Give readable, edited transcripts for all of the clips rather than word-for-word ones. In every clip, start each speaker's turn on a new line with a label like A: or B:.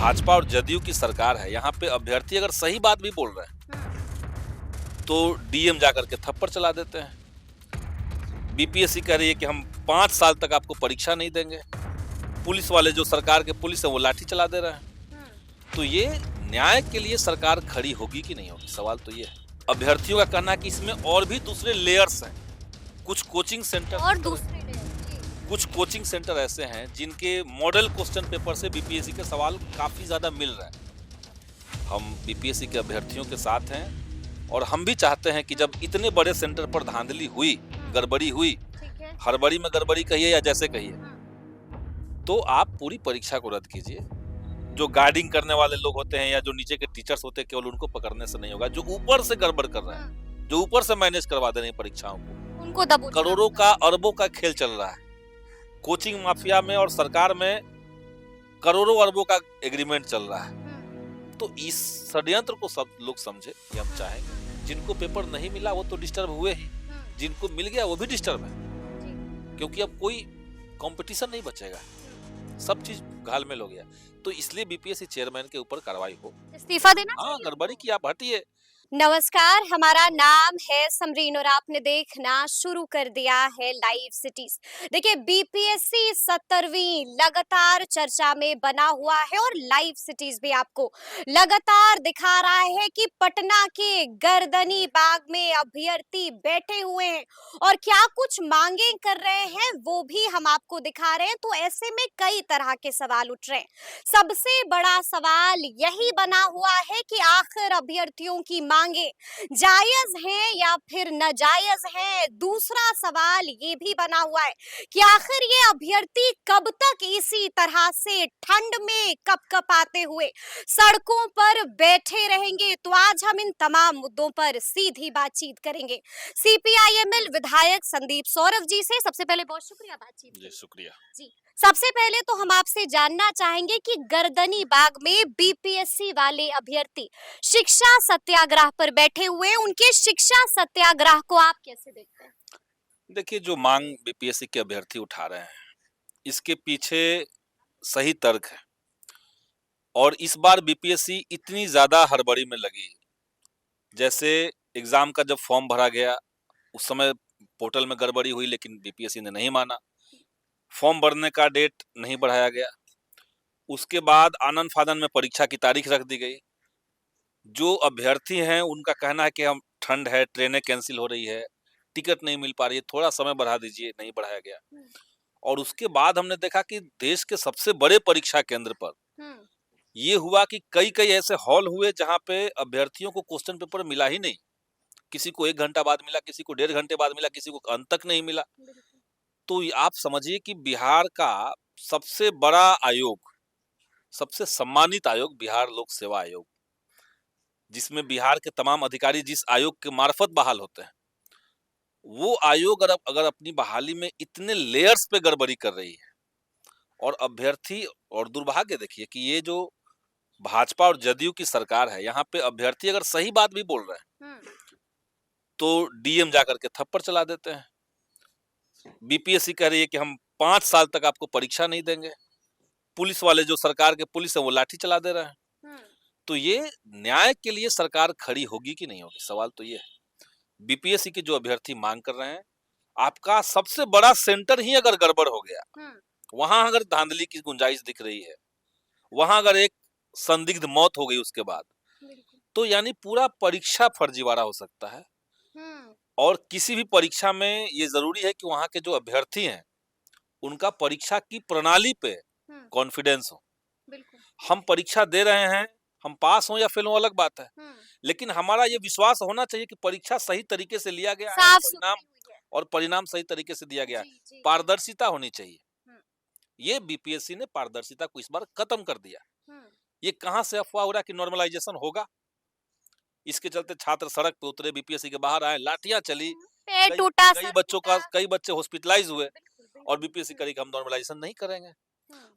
A: भाजपा और जदयू की सरकार है, यहाँ पे अभ्यर्थी अगर सही बात भी बोल रहे हैं तो डीएम जाकर के थप्पड़ चला देते हैं। बीपीएससी कह रही है कि हम 5 साल तक आपको परीक्षा नहीं देंगे। पुलिस वाले जो सरकार के पुलिस है वो लाठी चला दे रहे हैं। तो ये न्याय के लिए सरकार खड़ी होगी कि नहीं होगी, सवाल तो ये है। अभ्यर्थियों का कहना है कि इसमें और भी दूसरे लेयर्स हैं। कुछ कोचिंग सेंटर ऐसे हैं जिनके मॉडल क्वेश्चन पेपर से बीपीएससी के सवाल काफी ज्यादा मिल रहे हैं। हम बीपीएससी के अभ्यर्थियों के साथ हैं और हम भी चाहते हैं कि जब इतने बड़े सेंटर पर धांधली हुई, गड़बड़ी हुई, हड़बड़ी में गड़बड़ी कहिए या जैसे कहिए, तो आप पूरी परीक्षा को रद्द कीजिए। जो गाइडिंग करने वाले लोग होते हैं या जो नीचे के टीचर्स होते हैं, केवल उनको पकड़ने से नहीं होगा। जो ऊपर से गड़बड़ कर रहे हैं, जो ऊपर से मैनेज करवा दे रहे हैं परीक्षाओं को, उनको करोड़ों का, अरबों का खेल चल रहा है। कोचिंग माफिया में और सरकार में करोड़ों अरबों का एग्रीमेंट चल रहा है। तो इस षड्यंत्र को सब लोग समझे कि हम चाहेंगे। जिनको पेपर नहीं मिला वो तो डिस्टर्ब हुए ही, जिनको मिल गया वो भी डिस्टर्ब है, क्योंकि अब कोई कंपटीशन नहीं बचेगा, सब चीज घालमेल हो गया। तो इसलिए बीपीएससी चेयरमैन के ऊपर कार्रवाई हो,
B: इस्तीफा देना।
A: हाँ, गड़बड़ी की आप हटिए।
B: नमस्कार, हमारा नाम है समरीन और आपने देखना शुरू कर दिया है लाइव सिटीज। देखिए, बीपीएससी 17वीं लगातार चर्चा में बना हुआ है और लाइव सिटीज भी आपको लगातार दिखा रहा है कि पटना के गर्दनी बाग में अभ्यर्थी बैठे हुए हैं और क्या कुछ मांगे कर रहे हैं वो भी हम आपको दिखा रहे हैं। तो ऐसे में कई तरह के सवाल उठ रहे हैं। सबसे बड़ा सवाल यही बना हुआ है कि आखिर अभ्यर्थियों की मांगे जायज हैं या फिर नाजायज हैं। दूसरा सवाल ये भी बना हुआ है कि आखिर ये अभ्यर्थी कब तक इसी तरह से ठंड में कपकपाते हुए सड़कों पर बैठे रहेंगे। तो आज हम इन तमाम मुद्दों पर सीधी बातचीत करेंगे सीपीआईएमएल विधायक संदीप सौरभ जी से। सबसे पहले बहुत शुक्रिया बातचीत
A: जी, शुक्रिया
B: जी। सबसे पहले तो हम आपसे जानना चाहेंगे कि गर्दनी बाग में बीपीएससी वाले अभ्यर्थी शिक्षा सत्याग्रह पर बैठे हुए, उनके शिक्षा सत्याग्रह को आप कैसे देखते हैं?
A: देखिए, जो मांग बीपीएससी के अभ्यर्थी उठा रहे हैं, इसके पीछे सही तर्क है। और इस बार बीपीएससी इतनी ज्यादा हड़बड़ी में लगी, जैसे एग्जाम का जब फॉर्म भरा गया उस समय पोर्टल में गड़बड़ी हुई, लेकिन बीपीएससी ने नहीं माना। फॉर्म भरने का डेट नहीं बढ़ाया गया, उसके बाद आनन फानन में परीक्षा की तारीख रख दी गई। जो अभ्यर्थी हैं उनका कहना है कि हम ठंड है, ट्रेनें कैंसिल हो रही है, टिकट नहीं मिल पा रही है, थोड़ा समय बढ़ा दीजिए, नहीं बढ़ाया गया। और उसके बाद हमने देखा कि देश के सबसे बड़े परीक्षा केंद्र पर ये हुआ कि कई कई ऐसे हॉल हुए जहां पे अभ्यर्थियों को क्वेश्चन पेपर मिला ही नहीं। किसी को 1 घंटा बाद मिला, किसी को 1.5 घंटे बाद मिला, किसी को अंत तक नहीं मिला। तो आप समझिए कि बिहार का सबसे बड़ा आयोग, सबसे सम्मानित आयोग बिहार लोक सेवा आयोग, जिसमें बिहार के तमाम अधिकारी जिस आयोग के मार्फत बहाल होते हैं, वो आयोग अगर अपनी बहाली में इतने लेयर्स पे गड़बड़ी कर रही है और अभ्यर्थी, और दुर्भाग्य देखिए कि ये जो भाजपा और जदयू की सरकार है, यहाँ पे अभ्यर्थी अगर सही बात भी बोल रहे हैं तो डीएम जाकर के थप्पड़ चला देते हैं। बीपीएससी कह रही है कि हम 5 साल तक आपको परीक्षा नहीं देंगे। पुलिस वाले जो सरकार के पुलिस है वो लाठी चला दे रहे हैं। तो ये न्याय के लिए सरकार खड़ी होगी कि नहीं होगी, सवाल तो ये है। बीपीएससी के जो अभ्यर्थी मांग कर रहे हैं, आपका सबसे बड़ा सेंटर ही अगर गड़बड़ हो गया, वहां अगर धांधली की गुंजाइश दिख रही है, वहां अगर एक संदिग्ध मौत हो गई उसके बाद, तो यानी पूरा परीक्षा फर्जीवाड़ा हो सकता है। और किसी भी परीक्षा में ये जरूरी है कि वहां के जो अभ्यर्थी हैं उनका परीक्षा की प्रणाली पे कॉन्फिडेंस हो। हम परीक्षा दे रहे हैं, हम पास हो या फेल हो अलग बात है, लेकिन हमारा ये विश्वास होना चाहिए कि परीक्षा सही तरीके से लिया गया है, परिणाम सही तरीके से दिया गया है। पारदर्शिता होनी चाहिए। ये बीपीएससी ने पारदर्शिता को इस बार खत्म कर दिया। ये कहां से अफवाह हो रहा है कि नॉर्मलाइजेशन होगा, इसके चलते छात्र सड़क पे उतरे, बीपीएससी के बाहर आए, लाठियां चली, कई बच्चे हॉस्पिटलाइज हुए, और बीपीएससी करेगी हम नॉर्मलाइजेशन नहीं करेंगे।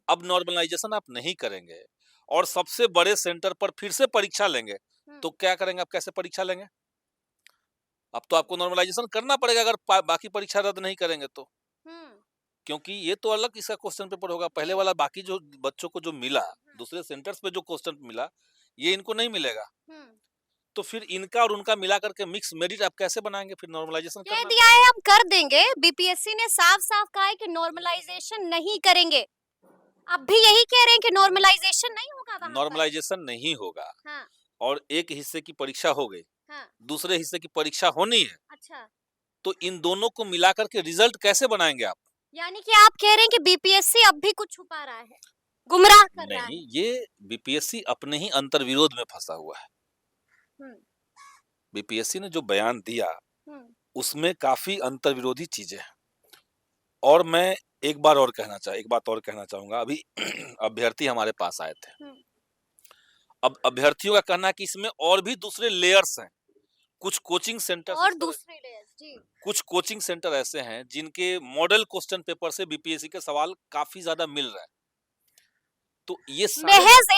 A: अब नॉर्मलाइजेशन आप नहीं करेंगे और सबसे बड़े सेंटर पर फिर से परीक्षा लेंगे, तो क्या करेंगे आप, कैसे परीक्षा लेंगे? अब तो आपको नॉर्मलाइजेशन करना पड़ेगा अगर बाकी परीक्षा रद्द नहीं करेंगे तो। क्योंकि ये तो अलग इसका क्वेश्चन पेपर होगा, पहले वाला बाकी जो बच्चों को जो मिला, दूसरे सेंटर्स पे जो क्वेश्चन मिला, ये इनको नहीं मिलेगा। तो फिर इनका और उनका मिला करके मिक्स मेरिट आप कैसे बनाएंगे? फिर नॉर्मलाइजेशन
B: कह
A: करना
B: दिया है हम कर देंगे, बीपीएससी ने साफ-साफ कहा है कि नॉर्मलाइजेशन नहीं करेंगे। अब भी यही कह रहे हैं कि नॉर्मलाइजेशन नहीं होगा वहां पर।
A: नॉर्मलाइजेशन नहीं होगा
B: हाँ,
A: और एक हिस्से की परीक्षा हो गई,
B: हाँ,
A: दूसरे हिस्से की परीक्षा होनी है,
B: अच्छा।
A: तो इन दोनों को मिला करके रिजल्ट कैसे बनाएंगे आप?
B: यानी कि आप कह रहे हैं कि बीपीएससी अब भी कुछ छुपा रहा है, गुमराह कर रहा है।
A: नहीं, ये बीपीएससी अपने ही अंतर्विरोध में फंसा हुआ है।
B: हम्म,
A: बीपीएससी ने जो बयान दिया,
B: हम्म,
A: उसमें काफी अंतर्विरोधी चीजें हैं। और मैं एक बात और कहना चाहूंगा। अभी अभ्यर्थी हमारे पास आए थे।
B: हम्म।
A: अब अभ्यर्थियों का कहना है कि इसमें और भी दूसरे लेयर्स हैं। कुछ कोचिंग सेंटर
B: और दूसरे लेयर्स जी।
A: कुछ कोचिंग सेंटर ऐसे हैं जिनके मॉडल क्वेश्चन पेपर से बीपीएससी के सवाल काफी ज्यादा मिल रहे हैं। तो ये सारे
B: महज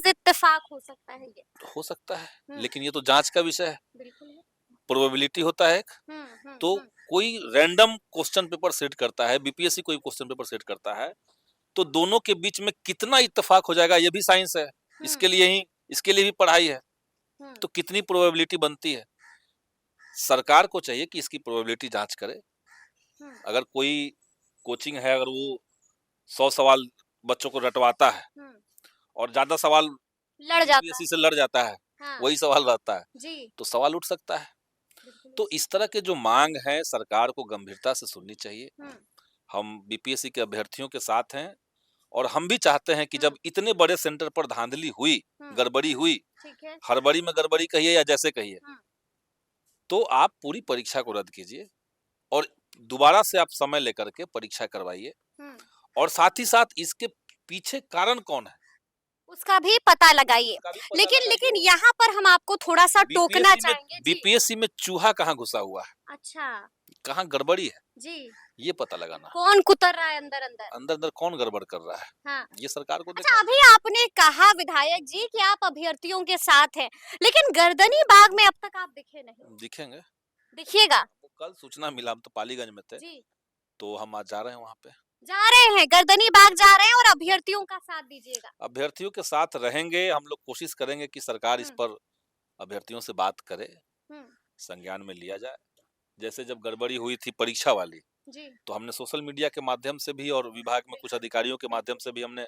B: इत्तेफाक हो सकता है ये।
A: हो सकता है,
B: हम्म,
A: लेकिन ये तो जांच का विषय है।
B: बिल्कुल है।
A: प्रोबेबिलिटी होता है एक। तो
B: हम्म।
A: कोई रैंडम क्वेश्चन पेपर सेट करता है, बीपीएससी कोई क्वेश्चन पेपर सेट करता है, तो दोनों के बीच में कितना इत्तेफाक हो जाएगा, ये भी साइंस है। इसके लिए भी पढ़ाई है। तो कितनी प्रोबेबिलिटी बनती है? सरकार को चाहिए कि इसकी प्रोबेबिलिटी जांच करे। अगर कोई कोचिंग है, अगर वो 100 सवाल बच्चों को रटवाता है और ज्यादा सवाल
B: लड़ जाता
A: बीपीएससी से लड़ जाता है,
B: हाँ,
A: वही सवाल रहता है,
B: जी।
A: तो सवाल उठ सकता है। तो इस तरह के जो मांग है, सरकार को गंभीरता से सुननी चाहिए। हम बीपीएससी के अभ्यर्थियों के साथ हैं और हम भी चाहते हैं कि जब इतने बड़े सेंटर पर धांधली हुई, गड़बड़ी हुई,
B: ठीक है।
A: हड़बड़ी में गड़बड़ी कहिए या जैसे कहिए, तो आप पूरी परीक्षा को रद्द कीजिए और दोबारा से आप समय लेकर के परीक्षा करवाइए। और साथ ही साथ इसके पीछे कारण कौन है,
B: उसका भी पता लगाइए।
A: उसका भी पता
B: लेकिन
A: लगाइए।
B: यहाँ पर हम आपको थोड़ा सा टोकना चाहेंगे जी।
A: बीपीएससी में चूहा कहाँ घुसा हुआ है,
B: अच्छा
A: कहाँ गड़बड़ी है,
B: जी,
A: ये पता लगाना।
B: कौन कुतर रहा है अंदर अंदर?
A: अंदर अंदर कौन गड़बड़ कर रहा है,
B: हाँ।
A: ये सरकार को
B: अच्छा,
A: देखना
B: अभी आपने कहा विधायक जी कि आप अभ्यर्थियों के साथ हैं, लेकिन गर्दनी बाग में अब तक आप दिखे नहीं।
A: दिखेंगे।
B: दिखिएगा।
A: कल सूचना मिला, हम तो पालीगंज में थे
B: जी,
A: तो हम आज जा रहे हैं वहाँ पे।
B: जा रहे हैं, गर्दनी बाग जा रहे हैं और अभ्यर्थियों का साथ दीजिएगा।
A: अभ्यर्थियों के साथ रहेंगे। हम लोग कोशिश करेंगे कि सरकार इस पर अभ्यर्थियों से बात करे, संज्ञान में लिया जाए। जैसे जब गड़बड़ी हुई थी परीक्षा वाली,
B: जी,
A: तो हमने सोशल मीडिया के माध्यम से भी और विभाग में कुछ अधिकारियों के माध्यम से भी हमने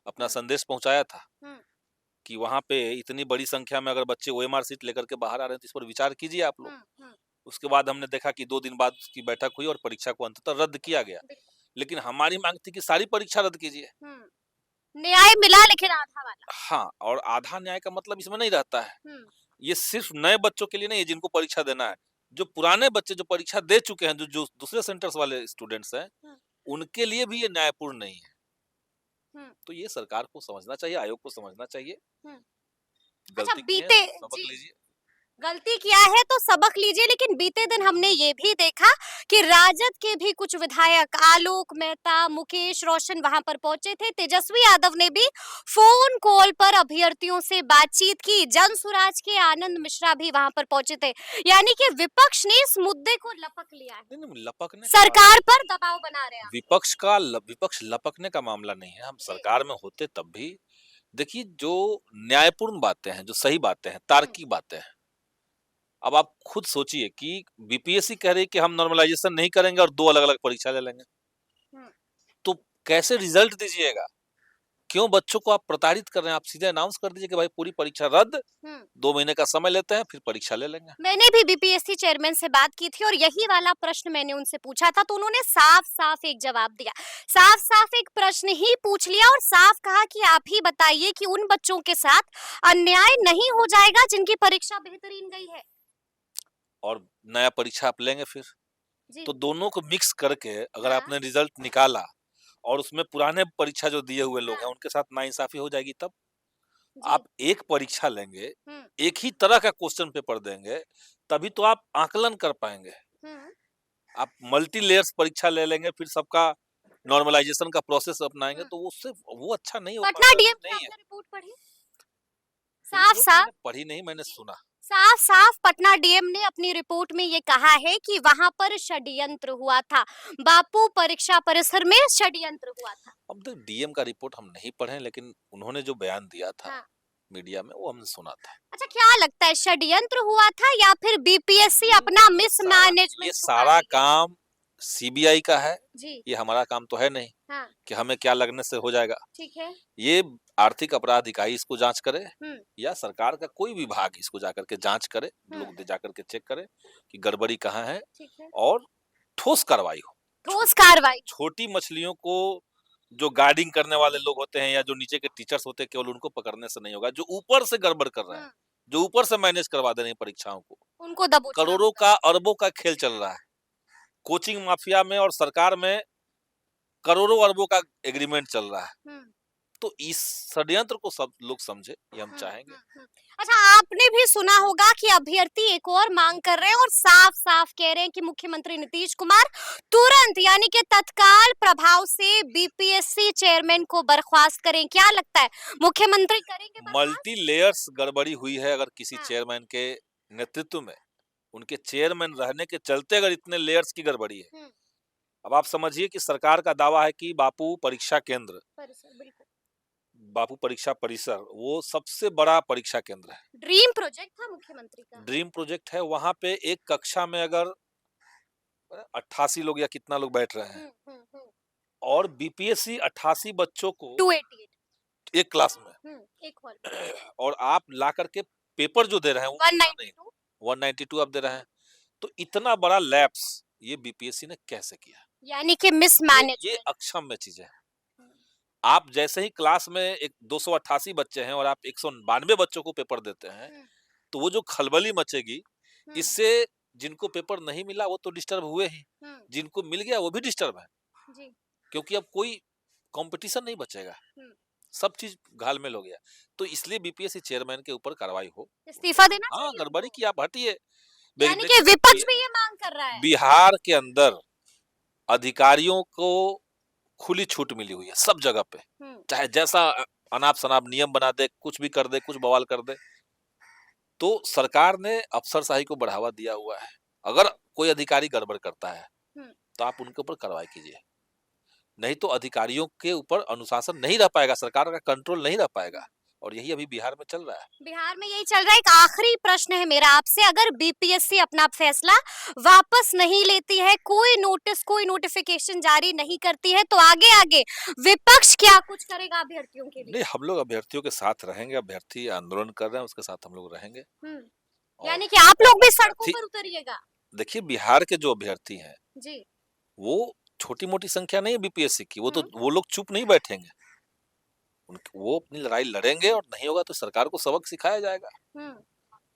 A: अपना संदेश पहुंचाया था कि वहाँ पे इतनी बड़ी संख्या में अगर बच्चे ओएमआर सीट लेकर के बाहर आ रहे हैं तो इस पर विचार कीजिए आप लोग। उसके बाद हमने देखा कि 2 दिन बाद की बैठक हुई और परीक्षा को अंततः रद्द किया गया। लेकिन हमारी मांग थी कि सारी परीक्षा रद्द कीजिए।
B: न्याय मिला लेकिन आधा वाला।
A: हाँ, और आधा न्याय का मतलब इसमें नहीं रहता है। ये सिर्फ नए बच्चों के लिए नहीं है जिनको परीक्षा देना है। जो पुराने बच्चे जो परीक्षा दे चुके हैं, जो दूसरे सेंटर्स वाले स्टूडेंट्स हैं, उनके लिए भी ये न्यायपूर्ण नहीं है। तो ये सरकार को समझना चाहिए, आयोग को समझना चाहिए।
B: अच्छा,
A: गलती की है, सबक लीजिए।
B: गलती किया है तो सबक लीजिए। लेकिन बीते दिन हमने ये भी देखा कि राजद के भी कुछ विधायक आलोक मेहता, मुकेश रोशन वहां पर पहुंचे थे। तेजस्वी यादव ने भी फोन कॉल पर अभ्यर्थियों से बातचीत की। जनसुराज के आनंद मिश्रा भी वहां पर पहुंचे थे। यानी कि विपक्ष ने इस मुद्दे को लपक लिया है।
A: नहीं, लपकने
B: सरकार पर दबाव बना रहे हैं।
A: विपक्ष लपकने का मामला नहीं है। हम सरकार में होते तब भी देखिए, जो न्यायपूर्ण बातें हैं, जो सही बातें हैं, तार्किक बातें हैं। अब आप खुद सोचिए कि बीपीएससी कह रही है कि हम नॉर्मलाइजेशन नहीं करेंगे और 2 अलग-अलग परीक्षा ले लेंगे। तो कैसे रिजल्ट दीजिएगा? क्यों बच्चों को आप प्रताड़ित कर रहे हैं? आप सीधे अनाउंस कर दीजिए कि भाई पूरी परीक्षा रद्द, 2 महीने का समय लेते हैं, फिर परीक्षा ले लेंगे।
B: मैंने भी बीपीएससी चेयरमैन से बात की थी और यही वाला प्रश्न मैंने उनसे पूछा था, तो उन्होंने साफ-साफ एक जवाब दिया। साफ-साफ एक प्रश्न ही पूछ लिया और साफ कहा कि आप ही बताइए कि उन बच्चों के साथ अन्याय नहीं हो जाएगा जिनकी परीक्षा बेहतरीन गई है।
A: और नया परीक्षा आप लेंगे फिर, तो दोनों को मिक्स करके अगर आपने रिजल्ट निकाला और उसमें पुराने परीक्षा जो दिए हुए लोग हैं उनके साथ नाइंसाफी हो जाएगी, तब आप एक परीक्षा लेंगे, एक ही तरह का क्वेश्चन पेपर देंगे, तभी तो आप आकलन कर पाएंगे। आप मल्टी लेयर्स परीक्षा ले लेंगे, फिर सबका नॉर्मलाइजेशन का प्रोसेस अपनाएंगे, तो उससे वो अच्छा नहीं हो
B: पटना डीएम की आपने रिपोर्ट पढ़ी? साफ-साफ
A: पढ़ी नहीं, मैंने सुना।
B: साफ साफ पटना डीएम ने अपनी रिपोर्ट में ये कहा है कि वहां पर षड्यंत्र हुआ था, बापू परीक्षा परिसर में षड्यंत्र हुआ था।
A: अब तो डीएम का रिपोर्ट हम नहीं पढ़े, लेकिन उन्होंने जो बयान दिया था
B: हाँ।
A: मीडिया में वो हमने सुना था।
B: अच्छा, क्या लगता है षड्यंत्र हुआ था या फिर बीपीएससी अपना
A: ये
B: मिसमैनेजमेंट
A: सारा काम सीबीआई का है।
B: जी।
A: ये हमारा काम तो है नहीं
B: हाँ।
A: कि हमें क्या लगने से हो जाएगा।
B: ठीक है।
A: ये आर्थिक अपराध इकाई इसको जांच करे,
B: हम्म।
A: या सरकार का कोई विभाग इसको जाकर के जांच करे,
B: हम्म।
A: लोग जाकर के चेक करे कि गड़बड़ी कहाँ है,
B: ठीक है।
A: और ठोस कार्रवाई हो।
B: ठोस कार्रवाई।
A: छोटी मछलियों को जो गार्डिंग करने वाले लोग होते हैं या जो नीचे के टीचर्स होते हैं, केवल उनको पकड़ने से नहीं होगा। जो ऊपर से गड़बड़ कर रहे हैं, जो ऊपर से मैनेज करवा दे रहे हैं परीक्षाओं को,
B: उनको दबोचना
A: करोड़ों का अरबों का खेल चल रहा है। कोचिंग माफिया में और सरकार में करोड़ों अरबों का एग्रीमेंट चल रहा है। तो इस षड्यंत्र को सब लोग समझे, ये हम चाहेंगे।
B: अच्छा, आपने भी सुना होगा कि अभ्यर्थी एक और मांग कर रहे हैं और साफ साफ कह रहे हैं कि मुख्यमंत्री नीतीश कुमार तुरंत यानी कि तत्काल प्रभाव से बीपीएससी चेयरमैन को बर्खास्त करें। क्या लगता है, मुख्यमंत्री करेंगे बर्खास्त?
A: मल्टी लेयर्स गड़बड़ी हुई है अगर किसी
B: हाँ।
A: चेयरमैन के नेतृत्व में, उनके चेयरमैन रहने के चलते अगर इतने लेयर्स की गड़बड़ी है। अब आप समझिए कि सरकार का दावा है कि बापू परीक्षा केंद्र,
B: बिल्कुल
A: बापू परीक्षा परिसर वो सबसे बड़ा परीक्षा केंद्र है।
B: ड्रीम प्रोजेक्ट था मुख्यमंत्री का।
A: ड्रीम प्रोजेक्ट है। वहां पे एक कक्षा में अगर 88 लोग या कितना लोग बैठ रहे हैं, और बीपीएससी 88 बच्चों को
B: 288
A: एक क्लास में,
B: एक हॉल,
A: और आप ला करके पेपर जो दे रहे हैं 192 आप दे रहे हैं, तो इतना बड़ा लैप्स ये बीपीएससी ने कैसे किया?
B: यानी कि मिसमैनेजमेंट।
A: ये अक्षम्य चीज है। आप जैसे ही क्लास में एक 288 बच्चे हैं और आप 192 बच्चों को पेपर देते हैं, तो वो जो खलबली मचेगी, इससे जिनको पेपर नहीं मिला वो तो डिस्टर्ब हुए ही, जिनको मिल गया वो भी डिस्टर्ब है जी। क्योंकि अब कोई कंपटीशन नहीं बचेगा, सब चीज घालमेल हो गया। तो इसलिए बीपीएससी चेयरमैन के ऊपर कार्रवाई हो,
B: इस्तीफा देना चाहिए।
A: हाँ, गड़बड़ी की आप हटिए।
B: यानी कि विपक्ष भी ये मांग कर रहा है।
A: बिहार के अंदर अधिकारियों को खुली छूट मिली हुई है सब जगह पे, चाहे जैसा अनाप शनाप नियम बना दे, कुछ भी कर दे, कुछ बवाल कर दे। तो सरकार ने अफसरशाही को बढ़ावा दिया हुआ है। अगर कोई अधिकारी गड़बड़ करता है तो आप उनके ऊपर कार्रवाई कीजिए, नहीं तो अधिकारियों के ऊपर अनुशासन नहीं रह पाएगा, सरकार का कंट्रोल नहीं रह पाएगा। और यही अभी बिहार में चल रहा है। बिहार में यही चल रहा है। एक आखिरी प्रश्न है मेरा आपसे, अगर बीपीएससी अपना फैसला वापस नहीं लेती है, कोई नोटिस कोई नोटिफिकेशन जारी नहीं करती है, तो आगे आगे विपक्ष क्या कुछ करेगा अभ्यर्थियों के लिए? नहीं, हम लोग अभ्यर्थियों के साथ रहेंगे। अभ्यर्थी आंदोलन कर रहे हैं, उसके साथ हम लोग रहेंगे।
B: यानी कि आप लोग भी सड़कों पर उतरिएगा?
A: देखिए, बिहार के जो अभ्यर्थी हैं
B: जी, वो
A: छोटी मोटी संख्या नहीं है बीपीएससी की। वो तो वो लोग चुप नहीं बैठेंगे, वो अपनी लड़ाई लड़ेंगे, और नहीं होगा तो सरकार को सबक सिखाया जाएगा।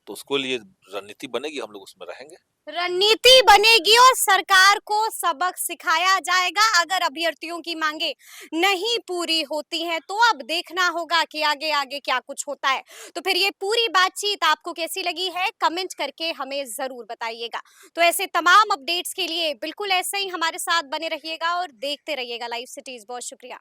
A: तो उसको लिए रणनीति बनेगी, हम लोग उसमें रहेंगे। रणनीति बनेगी और सरकार को सबक सिखाया जाएगा। अगर अभ्यर्थियों की मांगे नहीं पूरी होती हैं तो अब देखना होगा कि आगे आगे क्या कुछ होता है। तो फिर ये पूरी बातचीत आपको कैसी लगी है, कमेंट करके हमें जरूर बताइएगा। तो ऐसे तमाम अपडेट्स के लिए बिल्कुल ऐसे ही हमारे साथ बने रहिएगा और देखते रहिएगा लाइव सिटीज। बहुत शुक्रिया।